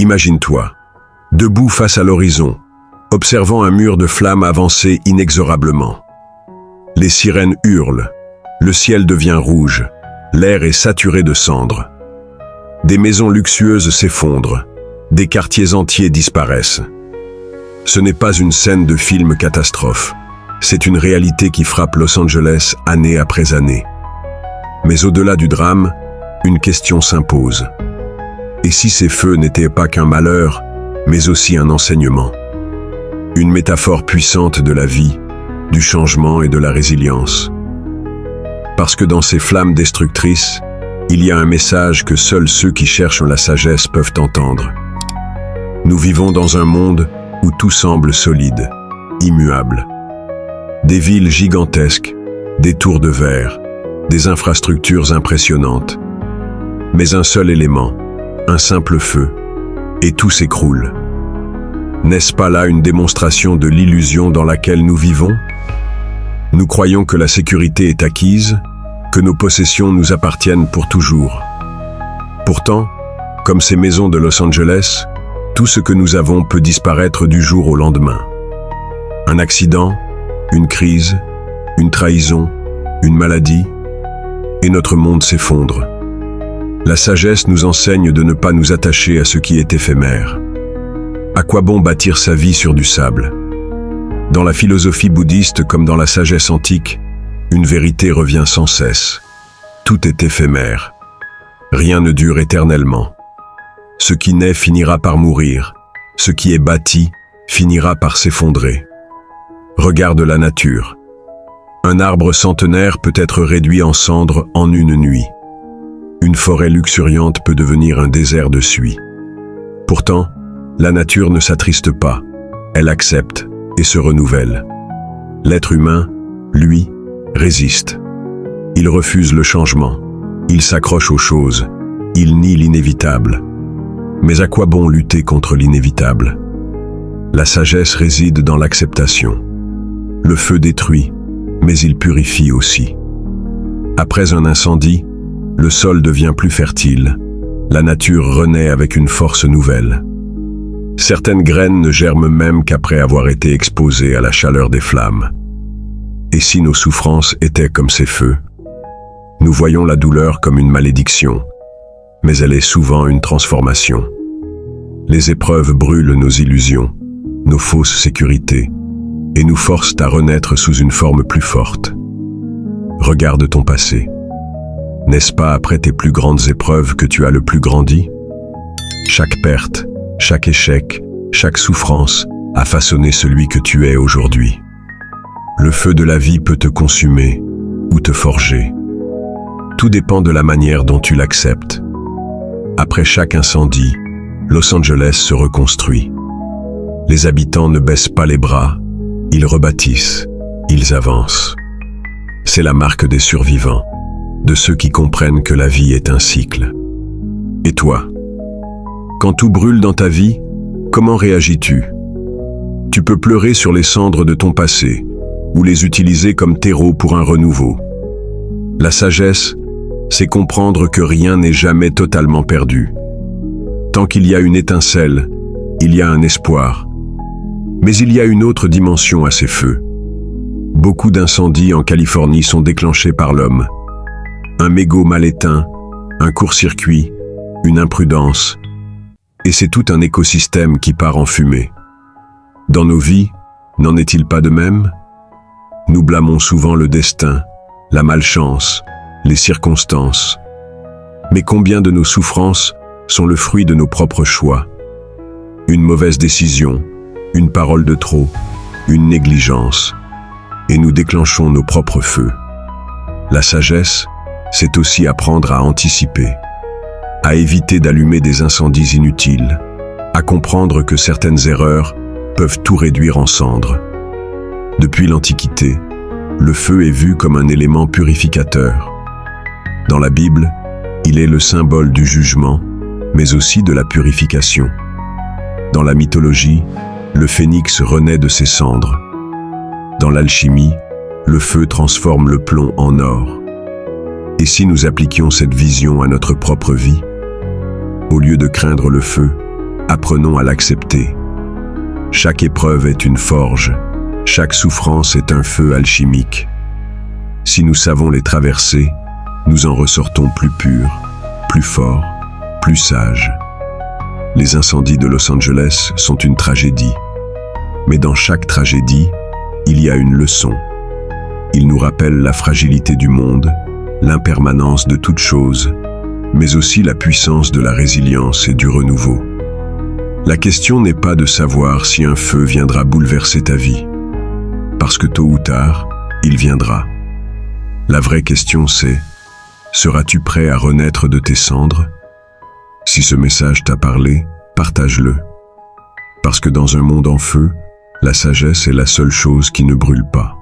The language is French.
Imagine-toi, debout face à l'horizon, observant un mur de flammes avancer inexorablement. Les sirènes hurlent, le ciel devient rouge, l'air est saturé de cendres. Des maisons luxueuses s'effondrent, des quartiers entiers disparaissent. Ce n'est pas une scène de film catastrophe, c'est une réalité qui frappe Los Angeles année après année. Mais au-delà du drame, une question s'impose. Et si ces feux n'étaient pas qu'un malheur, mais aussi un enseignement? Une métaphore puissante de la vie, du changement et de la résilience. Parce que dans ces flammes destructrices, il y a un message que seuls ceux qui cherchent la sagesse peuvent entendre. Nous vivons dans un monde où tout semble solide, immuable. Des villes gigantesques, des tours de verre, des infrastructures impressionnantes. Mais un seul élément, un simple feu, et tout s'écroule. N'est-ce pas là une démonstration de l'illusion dans laquelle nous vivons? Nous croyons que la sécurité est acquise, que nos possessions nous appartiennent pour toujours. Pourtant, comme ces maisons de Los Angeles, tout ce que nous avons peut disparaître du jour au lendemain. Un accident, une crise, une trahison, une maladie, et notre monde s'effondre. La sagesse nous enseigne de ne pas nous attacher à ce qui est éphémère. À quoi bon bâtir sa vie sur du sable? Dans la philosophie bouddhiste comme dans la sagesse antique, une vérité revient sans cesse. Tout est éphémère. Rien ne dure éternellement. Ce qui naît finira par mourir. Ce qui est bâti finira par s'effondrer. Regarde la nature. Un arbre centenaire peut être réduit en cendres en une nuit. Une forêt luxuriante peut devenir un désert de suie. Pourtant, la nature ne s'attriste pas. Elle accepte et se renouvelle. L'être humain, lui, résiste. Il refuse le changement. Il s'accroche aux choses. Il nie l'inévitable. Mais à quoi bon lutter contre l'inévitable? La sagesse réside dans l'acceptation. Le feu détruit, mais il purifie aussi. Après un incendie, le sol devient plus fertile. La nature renaît avec une force nouvelle. Certaines graines ne germent même qu'après avoir été exposées à la chaleur des flammes. Et si nos souffrances étaient comme ces feux? Nous voyons la douleur comme une malédiction, mais elle est souvent une transformation. Les épreuves brûlent nos illusions, nos fausses sécurités, et nous forcent à renaître sous une forme plus forte. Regarde ton passé. N'est-ce pas après tes plus grandes épreuves que tu as le plus grandi? Chaque perte, chaque échec, chaque souffrance a façonné celui que tu es aujourd'hui. Le feu de la vie peut te consumer ou te forger. Tout dépend de la manière dont tu l'acceptes. Après chaque incendie, Los Angeles se reconstruit. Les habitants ne baissent pas les bras, ils rebâtissent, ils avancent. C'est la marque des survivants, de ceux qui comprennent que la vie est un cycle. Et toi? Quand tout brûle dans ta vie, comment réagis-tu? Tu peux pleurer sur les cendres de ton passé, ou les utiliser comme terreau pour un renouveau. La sagesse, c'est comprendre que rien n'est jamais totalement perdu. Tant qu'il y a une étincelle, il y a un espoir. Mais il y a une autre dimension à ces feux. Beaucoup d'incendies en Californie sont déclenchés par l'homme. Un mégot mal éteint, un court-circuit, une imprudence, et c'est tout un écosystème qui part en fumée. Dans nos vies, n'en est-il pas de même? Nous blâmons souvent le destin, la malchance, les circonstances. Mais combien de nos souffrances sont le fruit de nos propres choix? Une mauvaise décision, une parole de trop, une négligence, et nous déclenchons nos propres feux. La sagesse, c'est aussi apprendre à anticiper, à éviter d'allumer des incendies inutiles, à comprendre que certaines erreurs peuvent tout réduire en cendres. Depuis l'Antiquité, le feu est vu comme un élément purificateur. Dans la Bible, il est le symbole du jugement, mais aussi de la purification. Dans la mythologie, le phénix renaît de ses cendres. Dans l'alchimie, le feu transforme le plomb en or. Et si nous appliquions cette vision à notre propre vie? Au lieu de craindre le feu, apprenons à l'accepter. Chaque épreuve est une forge, chaque souffrance est un feu alchimique. Si nous savons les traverser, nous en ressortons plus purs, plus forts, plus sages. Les incendies de Los Angeles sont une tragédie. Mais dans chaque tragédie, il y a une leçon. Ils nous rappellent la fragilité du monde, l'impermanence de toute chose, mais aussi la puissance de la résilience et du renouveau. La question n'est pas de savoir si un feu viendra bouleverser ta vie, parce que tôt ou tard, il viendra. La vraie question c'est, seras-tu prêt à renaître de tes cendres? Si ce message t'a parlé, partage-le. Parce que dans un monde en feu, la sagesse est la seule chose qui ne brûle pas.